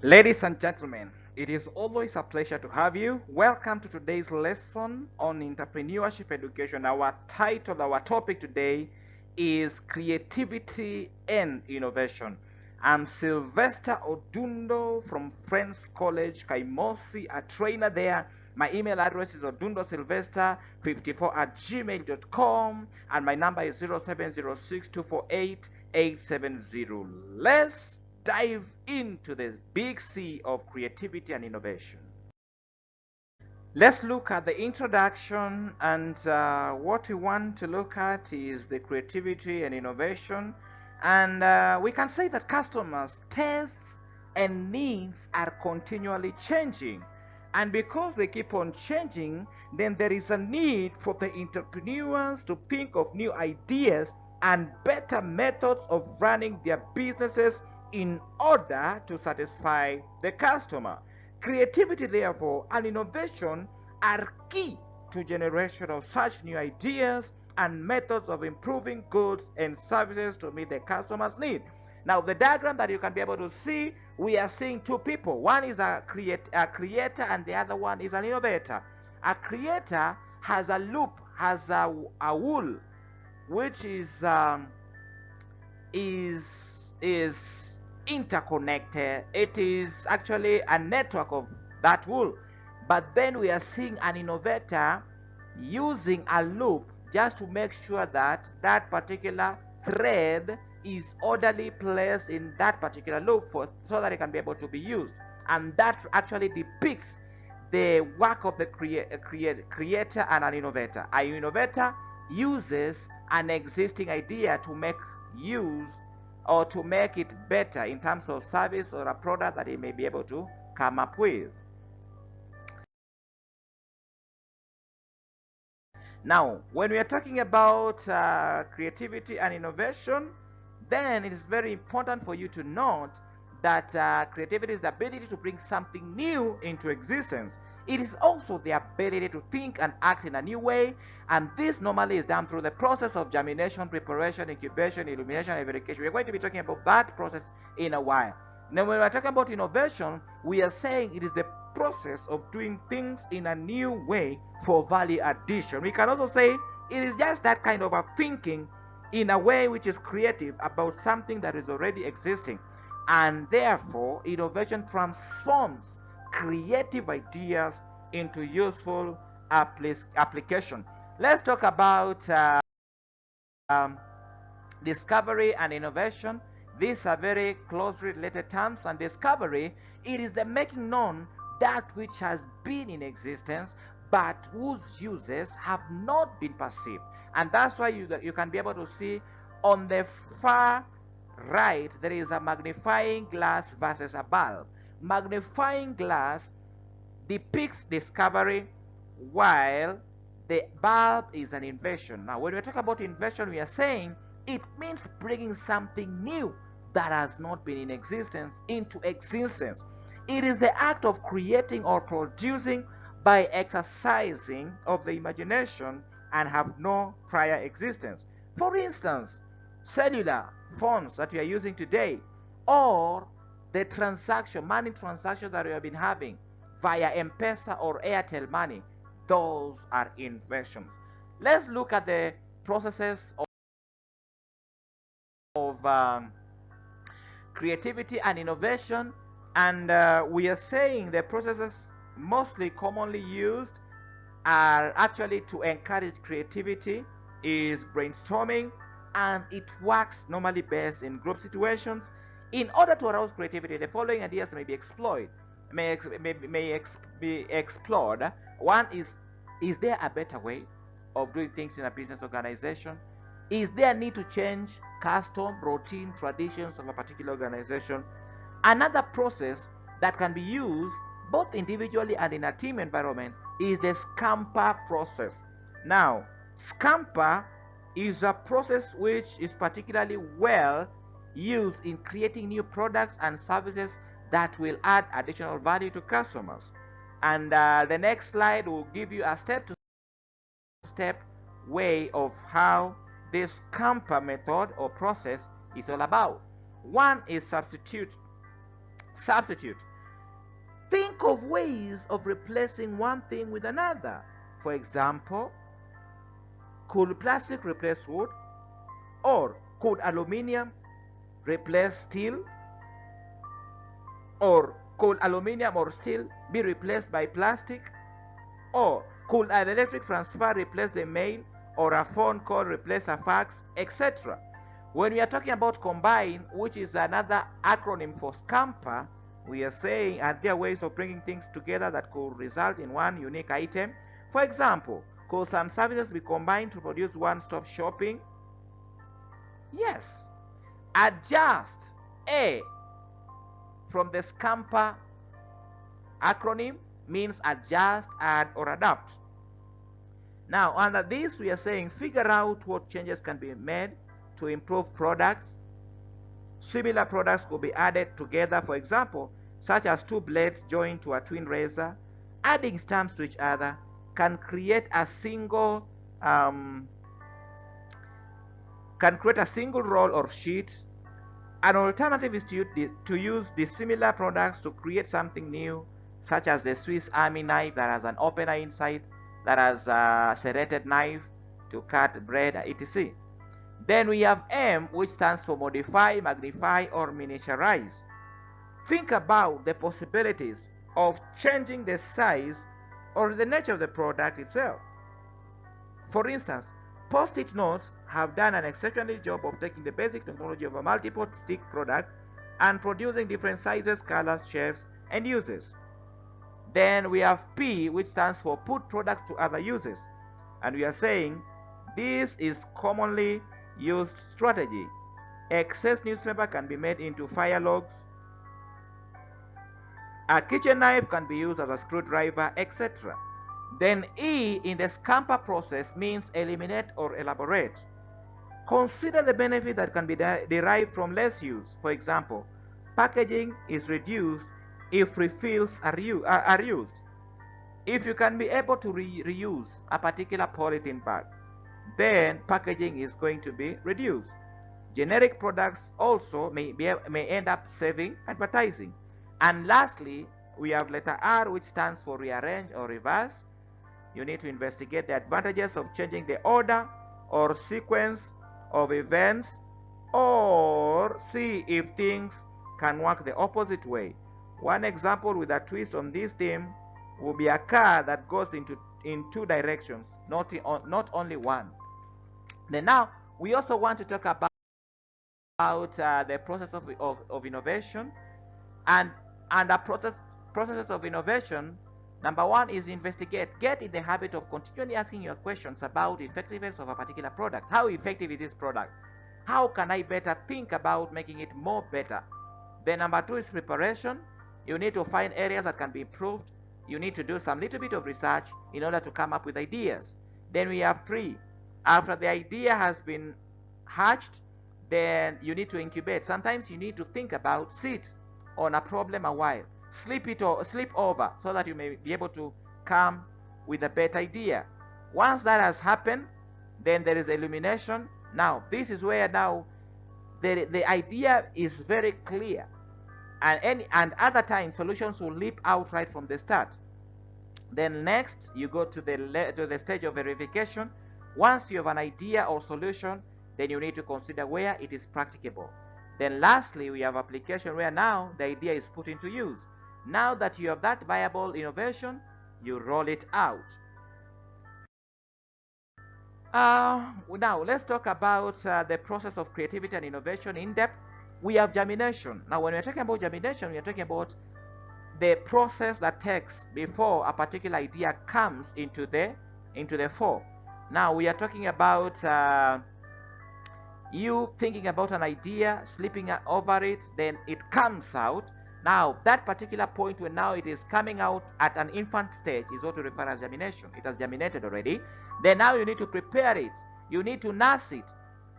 Ladies and gentlemen, it is always a pleasure to have you. Welcome to today's lesson on entrepreneurship education. Our title, our topic today is creativity and innovation. I'm Sylvester Odundo from Friends College, Kaimosi, a trainer there. My email address is odundosylvester54 at gmail.com and my number is 0706248870. Let's dive into this big sea of creativity and innovation. Let's look at the introduction, and what we want to look at is the creativity and innovation. And we can say that customers' tastes and needs are continually changing. And because they keep on changing, then there is a need for the entrepreneurs to think of new ideas and better methods of running their businesses in order to satisfy the customer. Creativity, therefore, and innovation are key to generation of such new ideas and methods of improving goods and services to meet the customer's need. Now, the diagram that you can be able to see, we are seeing two people. One is a creator and the other one is an innovator. A creator has a loop, has a wool, which is interconnected. It is actually a network of that wool. But then we are seeing an innovator using a loop just to make sure that that particular thread is orderly placed in that particular loop so that it can be able to be used. And that actually depicts the work of the creator and an innovator. An innovator uses an existing idea to make use or to make it better in terms of service or a product that he may be able to come up with. Now, when we are talking about creativity and innovation, then it is very important for you to note that creativity is the ability to bring something new into existence. It is also the ability to think and act in a new way, and this normally is done through the process of germination, preparation, incubation, illumination, and verification. We're going to be talking about that process in a while. Now, when we're talking about innovation, we are saying it is the process of doing things in a new way for value addition. We can also say it is just that kind of a thinking in a way which is creative about something that is already existing, and therefore innovation transforms creative ideas into useful application. Let's talk about discovery and innovation. These are very closely related terms. And discovery, it is the making known that which has been in existence but whose uses have not been perceived. And that's why you can be able to see on the far right there is a magnifying glass versus a bulb. Magnifying glass depicts discovery, while the bulb is an invention. Now, when we talk about invention, we are saying it means bringing something new that has not been in existence into existence. It is the act of creating or producing by exercising of the imagination and have no prior existence. For instance, cellular phones that we are using today, or the money transaction that we have been having via M-Pesa or Airtel money, those are inventions. Let's look at the processes of creativity and innovation, and we are saying the processes mostly commonly used are actually to encourage creativity is brainstorming, and it works normally best in group situations. In order to arouse creativity, the following ideas may be explored. Be explored. One is there a better way of doing things in a business organization? Is there a need to change custom, routine, traditions of a particular organization? Another process that can be used both individually and in a team environment is the scamper process. Now, scamper is a process which is particularly well used in creating new products and services that will add additional value to customers. And the next slide will give you a step-to-step way of how this scamper method or process is all about. One is substitute. Think of ways of replacing one thing with another. For example, could plastic replace wood? Or could aluminium replace steel? Or could aluminium or steel be replaced by plastic? Or could an electric transfer replace the mail, or a phone call replace a fax, etc.? When we are talking about combine, which is another acronym for scamper, we are saying are there ways of bringing things together that could result in one unique item? For example, could some services be combined to produce one-stop shopping? Yes. Adjust A from the scamper acronym means adjust, add, or adapt. Now, under this, we are saying figure out what changes can be made to improve products. Similar products could be added together, for example, such as two blades joined to a twin razor. Adding stamps to each other can create a single roll or sheet. An alternative is to use the similar products to create something new, such as the Swiss Army knife that has an opener inside, that has a serrated knife to cut bread, etc. Then we have M, which stands for modify, magnify, or miniaturize. Think about the possibilities of changing the size or the nature of the product itself. For instance, Post-it notes have done an exceptional job of taking the basic technology of a multiple stick product and producing different sizes, colors, shapes, and uses. Then we have P, which stands for put products to other uses. And we are saying this is commonly used strategy. Excess newspaper can be made into fire logs. A kitchen knife can be used as a screwdriver, etc. Then E in the scamper process means eliminate or elaborate. Consider the benefit that can be derived from less use. For example, packaging is reduced if refills are used. If you can be able to reuse a particular polythene bag, then packaging is going to be reduced. Generic products also may end up saving advertising. And lastly, we have letter R, which stands for rearrange or reverse. You need to investigate the advantages of changing the order or sequence of events, or see if things can work the opposite way. One example with a twist on this theme will be a car that goes in two directions, not only one. Then now, we also want to talk about the process of innovation. And the processes of innovation, number one is investigate. Get in the habit of continually asking your questions about the effectiveness of a particular product. How effective is this product? How can I better think about making it more better? Then number two is preparation. You need to find areas that can be improved. You need to do some little bit of research in order to come up with ideas. Then we have three. After the idea has been hatched, then you need to incubate. Sometimes you need to think about, sit on a problem a while, sleep over, so that you may be able to come with a better idea. Once that has happened, then there is illumination. Now this is where now the idea is very clear, and other times solutions will leap out right from the start. Then next you go to the stage of verification. Once you have an idea or solution, then you need to consider where it is practicable. Then lastly, we have application, where now the idea is put into use. Now that you have that viable innovation, you roll it out. Now let's talk about the process of creativity and innovation in depth. We have germination. Now when we're talking about germination, we are talking about the process that takes before a particular idea comes into the fore. Now we are talking about you thinking about an idea, sleeping over it, then it comes out. Now that particular point when now it is coming out at an infant stage is what we refer as germination. It has germinated already. Then now you need to prepare it. You need to nurse it.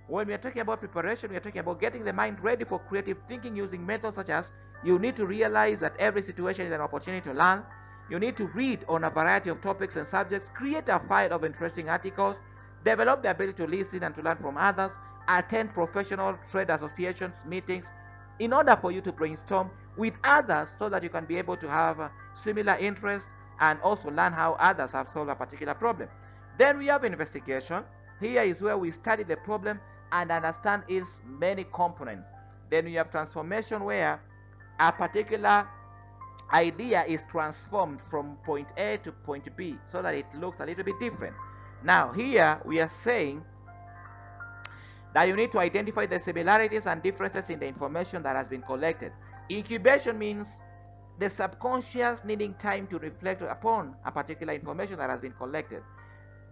When we are talking about preparation, we are talking about getting the mind ready for creative thinking using methods such as you need to realize that every situation is an opportunity to learn. You need to read on a variety of topics and subjects, create a file of interesting articles, develop the ability to listen and to learn from others, attend professional trade associations meetings, in order for you to brainstorm with others so that you can be able to have similar interests and also learn how others have solved a particular problem. Then we have investigation. Here is where we study the problem and understand its many components. Then we have transformation, where a particular idea is transformed from point A to point B so that it looks a little bit different. Now here we are saying that you need to identify the similarities and differences in the information that has been collected. Incubation means the subconscious needing time to reflect upon a particular information that has been collected.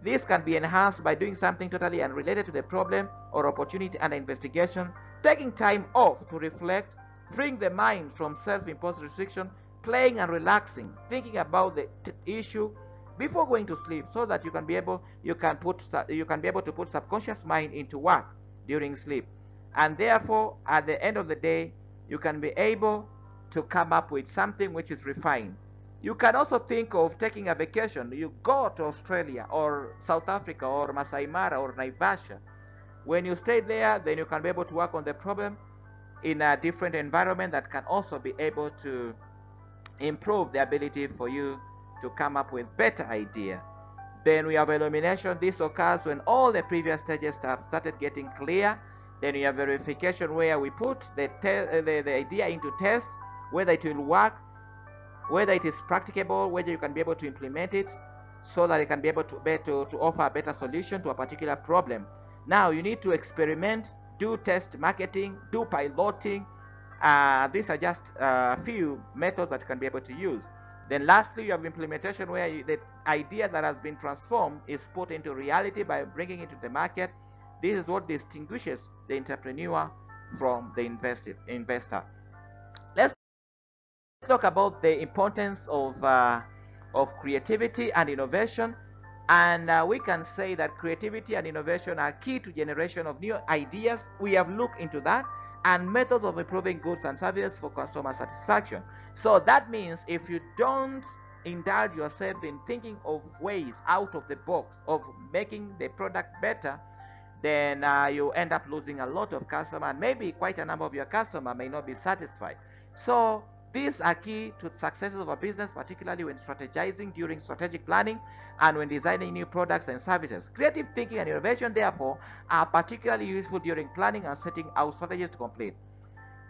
This can be enhanced by doing something totally unrelated to the problem or opportunity under investigation, taking time off to reflect, freeing the mind from self-imposed restriction, playing and relaxing, thinking about the issue before going to sleep, so that you can be able to put subconscious mind into work during sleep, and therefore at the end of the day you can be able to come up with something which is refined. You can also think of taking a vacation. You go to Australia or South Africa or Masai Mara or Naivasha. When you stay there, then you can be able to work on the problem in a different environment that can also be able to improve the ability for you to come up with better idea. Then we have illumination. This occurs when all the previous stages have started getting clear. Then we have verification, where we put the idea into test, whether it will work, whether it is practicable, whether you can be able to implement it so that it can be able to offer a better solution to a particular problem. Now you need to experiment, do test marketing, do piloting. These are just a few methods that you can be able to use. Then lastly, you have implementation, where the idea that has been transformed is put into reality by bringing it to the market. This is what distinguishes the entrepreneur from the investor. Let's talk about the importance of creativity and innovation. And we can say that creativity and innovation are key to generation of new ideas. We have looked into that, and methods of improving goods and services for customer satisfaction. So that means if you don't indulge yourself in thinking of ways out of the box of making the product better, then you end up losing a lot of customers, and maybe quite a number of your customers may not be satisfied. So these are key to the success of a business, particularly when strategizing during strategic planning and when designing new products and services. Creative thinking and innovation, therefore, are particularly useful during planning and setting out strategies to complete.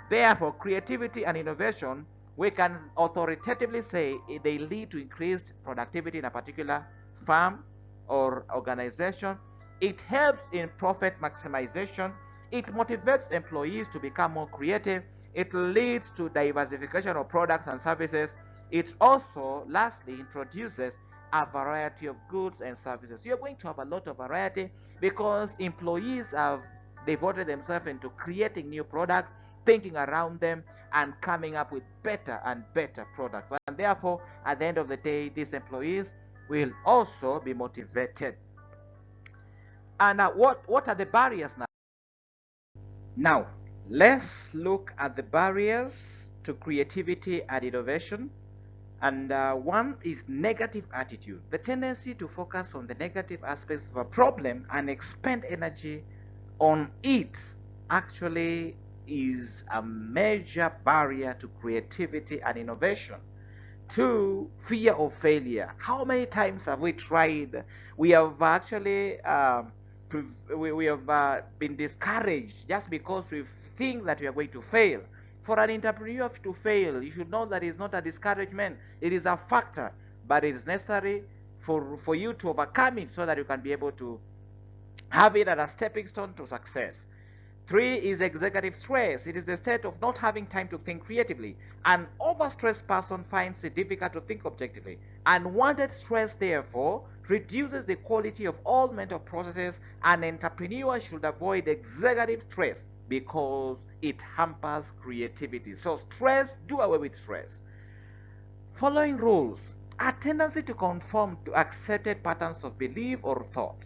Therefore, creativity and innovation, we can authoritatively say they lead to increased productivity in a particular firm or organization. It helps in profit maximization. It motivates employees to become more creative. It leads to diversification of products and services. It also, lastly, introduces a variety of goods and services. You're going to have a lot of variety because employees have devoted themselves into creating new products, thinking around them, and coming up with better and better products. And therefore, at the end of the day, these employees will also be motivated. And what are the barriers now? Now, let's look at the barriers to creativity and innovation. And one is negative attitude, the tendency to focus on the negative aspects of a problem and expend energy on it actually is a major barrier to creativity and innovation. Two, fear of failure. How many times have we tried? We have actually we have been discouraged just because we think that we are going to fail. For an entrepreneur to fail, you should know that it's not a discouragement, it is a factor, but it is necessary for you to overcome it so that you can be able to have it as a stepping stone to success. Three is executive stress. It is the state of not having time to think creatively. An overstressed person finds it difficult to think objectively. Unwanted stress, therefore, reduces the quality of all mental processes. An entrepreneur should avoid executive stress because it hampers creativity. So stress, do away with stress. Following rules, a tendency to conform to accepted patterns of belief or thought.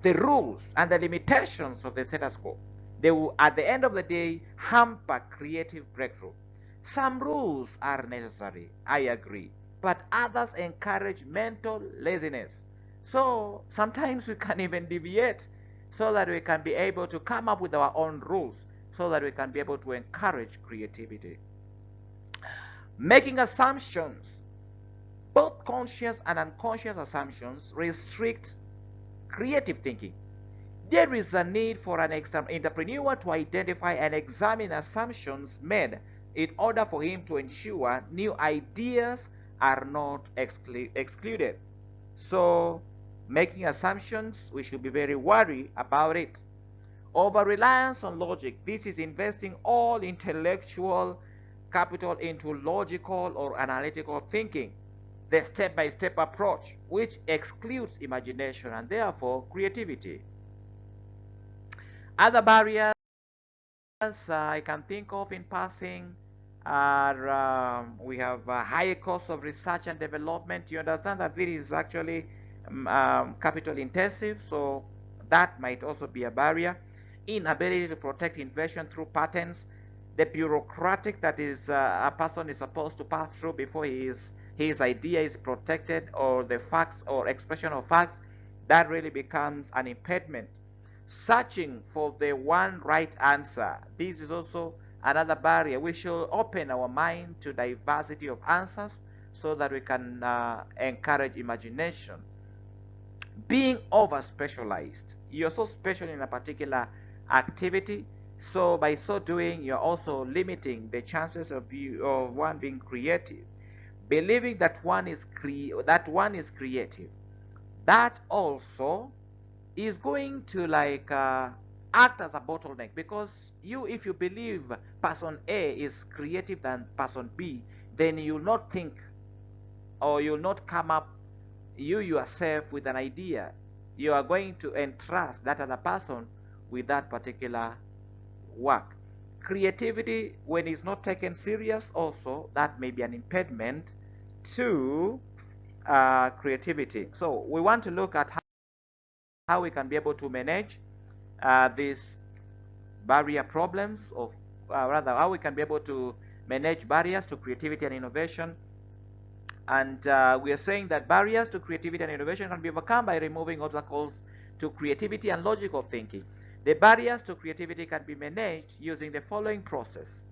The rules and the limitations of the status quo, they will at the end of the day hamper creative breakthrough. Some rules are necessary, I agree, but others encourage mental laziness. So sometimes we can even deviate so that we can be able to come up with our own rules. so that we can be able to encourage creativity. Making assumptions, both conscious and unconscious assumptions, restrict creative thinking. There is a need for an entrepreneur to identify and examine assumptions made in order for him to ensure new ideas are not excluded. So, making assumptions, we should be very worried about it. Over reliance on logic, this is investing all intellectual capital into logical or analytical thinking, the step by step approach, which excludes imagination and therefore creativity. Other barriers I can think of in passing are we have a higher cost of research and development. You understand that this is actually capital intensive, so that might also be a barrier. Inability to protect invention through patents, the bureaucratic that is a person is supposed to pass through before his idea is protected, or the facts or expression of facts, that really becomes an impediment. Searching for the one right answer, this is also another barrier. We should open our mind to diversity of answers so that we can encourage imagination. Being over specialized, you're so special in a particular activity, so by so doing you're also limiting the chances of one being creative. Believing that one is creative, that also is going to like act as a bottleneck, because if you believe person A is creative than person B, then you'll not think, or you'll not come up you yourself with an idea. You are going to entrust that other person with that particular work. Creativity, when it's not taken serious, also that may be an impediment to creativity. So we want to look at how we can be able to manage these barrier problems, of rather how we can be able to manage barriers to creativity and innovation. And we are saying that barriers to creativity and innovation can be overcome by removing obstacles to creativity and logical thinking. The barriers to creativity can be managed using the following process.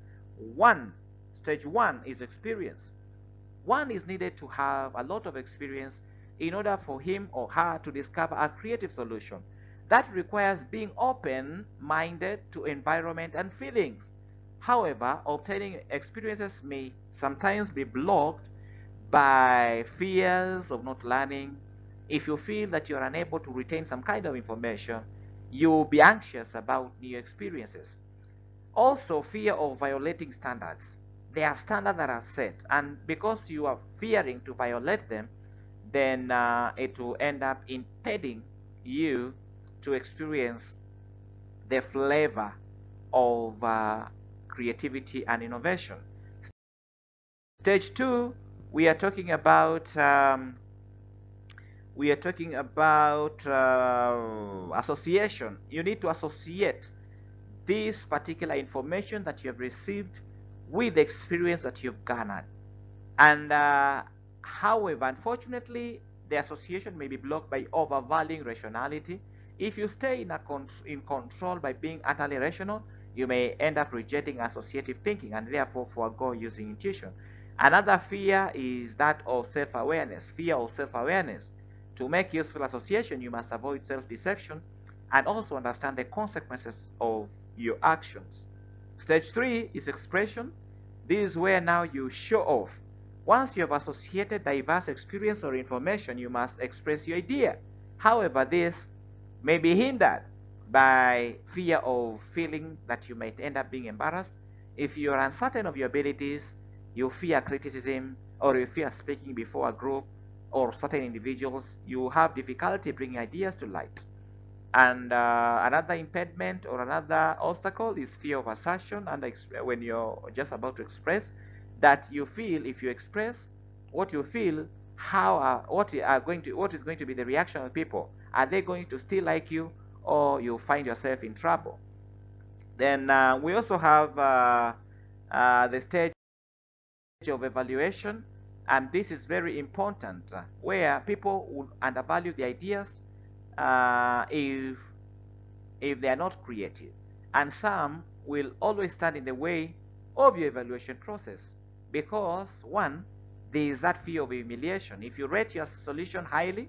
Stage one is experience. One is needed to have a lot of experience in order for him or her to discover a creative solution. That requires being open-minded to environment and feelings. However, obtaining experiences may sometimes be blocked by fears of not learning. If you feel that you're unable to retain some kind of information, you'll be anxious about new experiences. Also, fear of violating standards. There are standards that are set, and because you are fearing to violate them, then it will end up impeding you to experience the flavor of creativity and innovation. Stage two, we are talking about association. You need to associate this particular information that you have received with the experience that you've garnered. And however, unfortunately, the association may be blocked by overvaluing rationality. If you stay in control by being utterly rational, you may end up rejecting associative thinking and therefore forego using intuition. Another fear is that of self-awareness, fear of self-awareness. To make useful association, you must avoid self-deception and also understand the consequences of your actions. Stage three is expression. This is where now you show off. Once you have associated diverse experience or information, you must express your idea. However, this may be hindered by fear of feeling that you might end up being embarrassed. If you are uncertain of your abilities, you fear criticism, or you fear speaking before a group or certain individuals, you have difficulty bringing ideas to light. And another impediment or another obstacle is fear of assertion, and when you're just about to express, that you feel if you express what you feel, what is going to be the reaction of people? Are they going to still like you, or you find yourself in trouble? Then we also have the stage of evaluation, and this is very important, where people would undervalue the ideas if they are not creative, and some will always stand in the way of your evaluation process. Because one, there is that fear of humiliation. If you rate your solution highly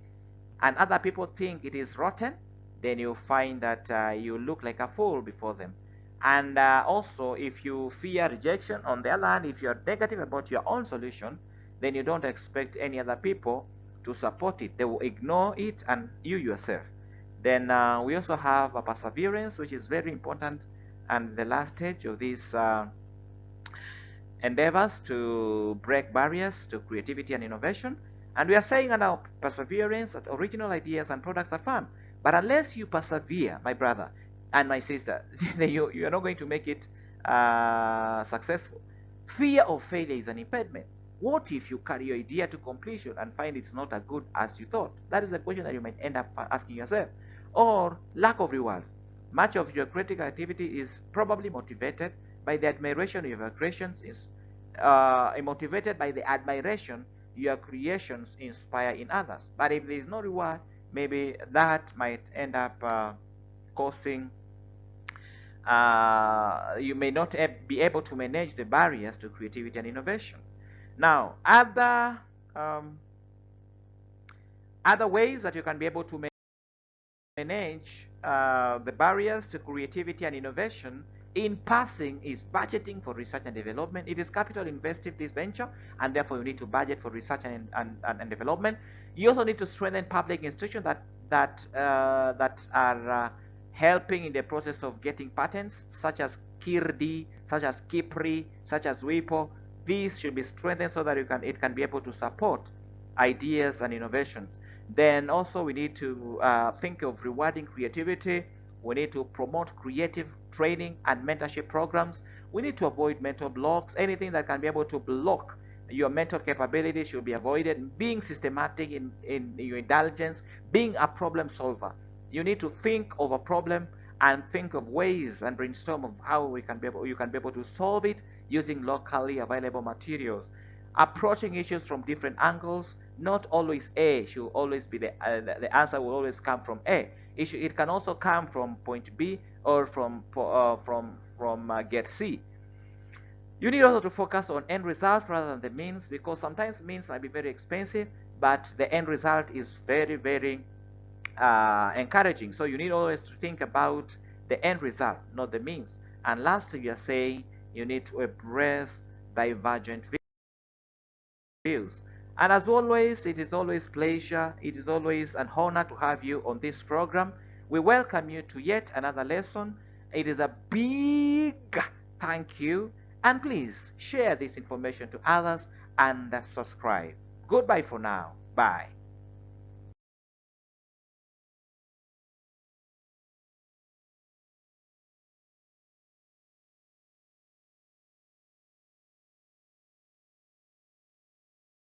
and other people think it is rotten, then you find that you look like a fool before them. And also, if you fear rejection, on the other hand, if you're negative about your own solution, then you don't expect any other people to support it. They will ignore it and you yourself. Then we also have a perseverance, which is very important, and the last stage of this endeavors to break barriers to creativity and innovation. And we are saying in our perseverance that original ideas and products are fun. But unless you persevere, my brother and my sister, you are not going to make it successful. Fear of failure is an impediment. What if you carry your idea to completion and find it's not as good as you thought? That is a question that you might end up asking yourself. Or lack of rewards. Much of your critical activity is probably motivated by the admiration of your creations, is motivated by the admiration your creations inspire in others. But if there is no reward, maybe that might end up causing you may not be able to manage the barriers to creativity and innovation. Now, other ways that you can be able to manage the barriers to creativity and innovation in passing is budgeting for research and development. It is capital invested, this venture, and therefore you need to budget for research and development. You also need to strengthen public institutions that are helping in the process of getting patents, such as KIRDI, such as KIPRI, such as WIPO. These should be strengthened so that it can be able to support ideas and innovations. Then also we need to think of rewarding creativity. We need to promote creative training and mentorship programs. We need to avoid mental blocks. Anything that can be able to block your mental capability should be avoided. Being systematic in your intelligence, being a problem solver. You need to think of a problem and think of ways and brainstorm of how you can be able to solve it using locally available materials. Approaching issues from different angles. Not always A should always be the answer will always come from A. It can also come from point B or from get C. You need also to focus on end result rather than the means, because sometimes means might be very expensive, but the end result is very, very encouraging. So you need always to think about the end result, not the means. And lastly, you are saying you need to embrace divergent views. And as always, it is always pleasure. It is always an honor to have you on this program. We welcome you to yet another lesson. It is a big thank you. And please share this information to others and subscribe. Goodbye for now. Bye.